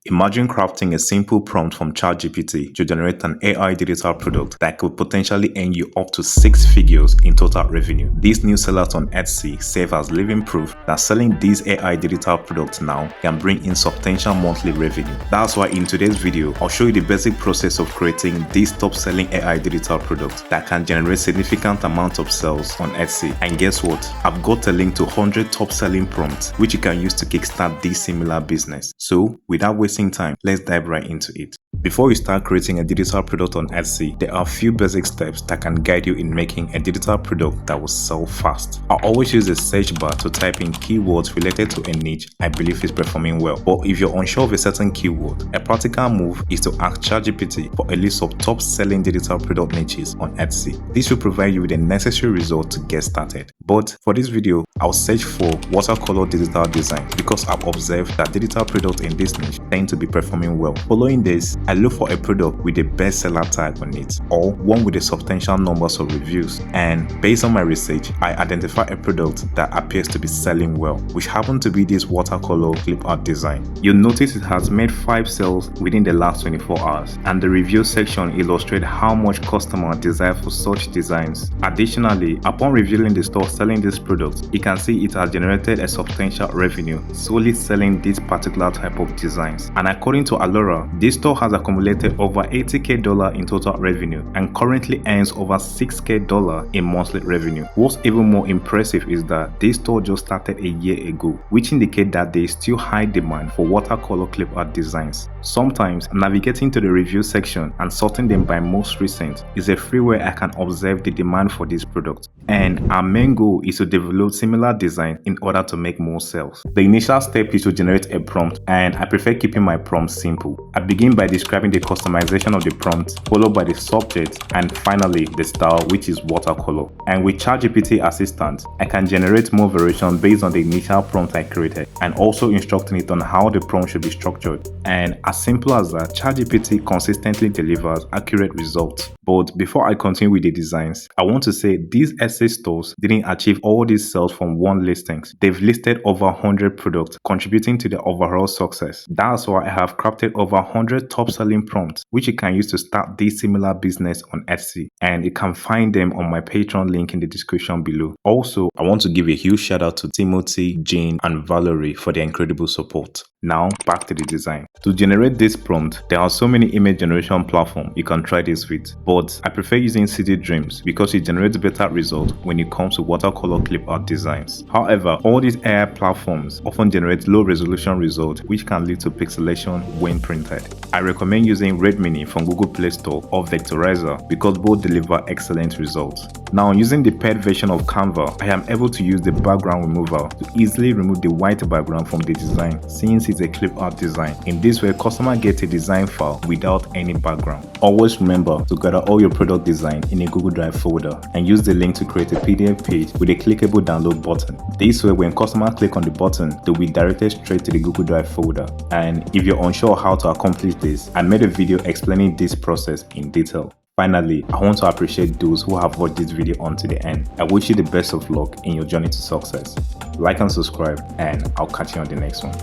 Imagine crafting a simple prompt from ChatGPT to generate an AI digital product that could potentially earn you up to 6 figures in total revenue. These new sellers on Etsy serve as living proof that selling these AI digital products now can bring in substantial monthly revenue. That's why in today's video, I'll show you the basic process of creating these top-selling AI digital products that can generate significant amounts of sales on Etsy. And guess what? I've got a link to 100 top-selling prompts which you can use to kickstart this similar business. So, without wasting time, let's dive right into it. Before you start creating a digital product on Etsy, there are a few basic steps that can guide you in making a digital product that will sell fast. I always use a search bar to type in keywords related to a niche I believe is performing well. But if you're unsure of a certain keyword, a practical move is to ask ChatGPT for a list of top-selling digital product niches on Etsy. This will provide you with the necessary result to get started. But for this video, I'll search for watercolor digital design because I've observed that digital products in this niche tend to be performing well. Following this, I look for a product with a bestseller tag on it or one with a substantial numbers of reviews, and based on my research, I identify a product that appears to be selling well, which happens to be this watercolor clip art design. You'll notice it has made 5 sales within the last 24 hours, and the review section illustrates how much customers desire for such designs. Additionally, upon reviewing the store selling this product, you can see it has generated a substantial revenue solely selling this particular type of designs. And according to Alura, this store has accumulated over $80,000 in total revenue and currently earns over $6,000 in monthly revenue. What's even more impressive is that this store just started a year ago, which indicates that there is still high demand for watercolor clip art designs. Sometimes navigating to the review section and sorting them by most recent is a free way I can observe the demand for this product, and our main goal is to develop similar design in order to make more sales. The initial step is to generate a prompt, and I prefer keeping my prompts simple. I begin by describing the customization of the prompt, followed by the subject, and finally the style, which is watercolor. And with ChatGPT Assistant, I can generate more variation based on the initial prompt I created, and also instructing it on how the prompt should be structured. And as simple as that, ChatGPT consistently delivers accurate results. But before I continue with the designs, I want to say these Etsy stores didn't achieve all these sales from one listings. They've listed over 100 products, contributing to the overall success. That's why I have crafted over 100 top-selling prompts, which you can use to start this similar business on Etsy. And you can find them on my Patreon link in the description below. Also, I want to give a huge shout out to Timothy, Jean, and Valerie for their incredible support. Now, back to the design. To generate this prompt, there are so many image generation platforms you can try this with, but I prefer using City Dreams because it generates better results when it comes to watercolor clip art designs. However, all these AI platforms often generate low resolution results which can lead to pixelation when printed. I recommend using Redmini from Google Play Store or Vectorizer because both deliver excellent results. Now, using the paid version of Canva, I am able to use the background remover to easily remove the white background from the design since it's a clip art design. In this way, customer gets a design file without any background. Always remember to gather all your product design in a Google Drive folder and use the link to create a PDF page with a clickable download button. This way, when customers click on the button, they'll be directed straight to the Google Drive folder. And if you're unsure how to accomplish this, I made a video explaining this process in detail. Finally, I want to appreciate those who have watched this video until the end. I wish you the best of luck in your journey to success. Like and subscribe, and I'll catch you on the next one.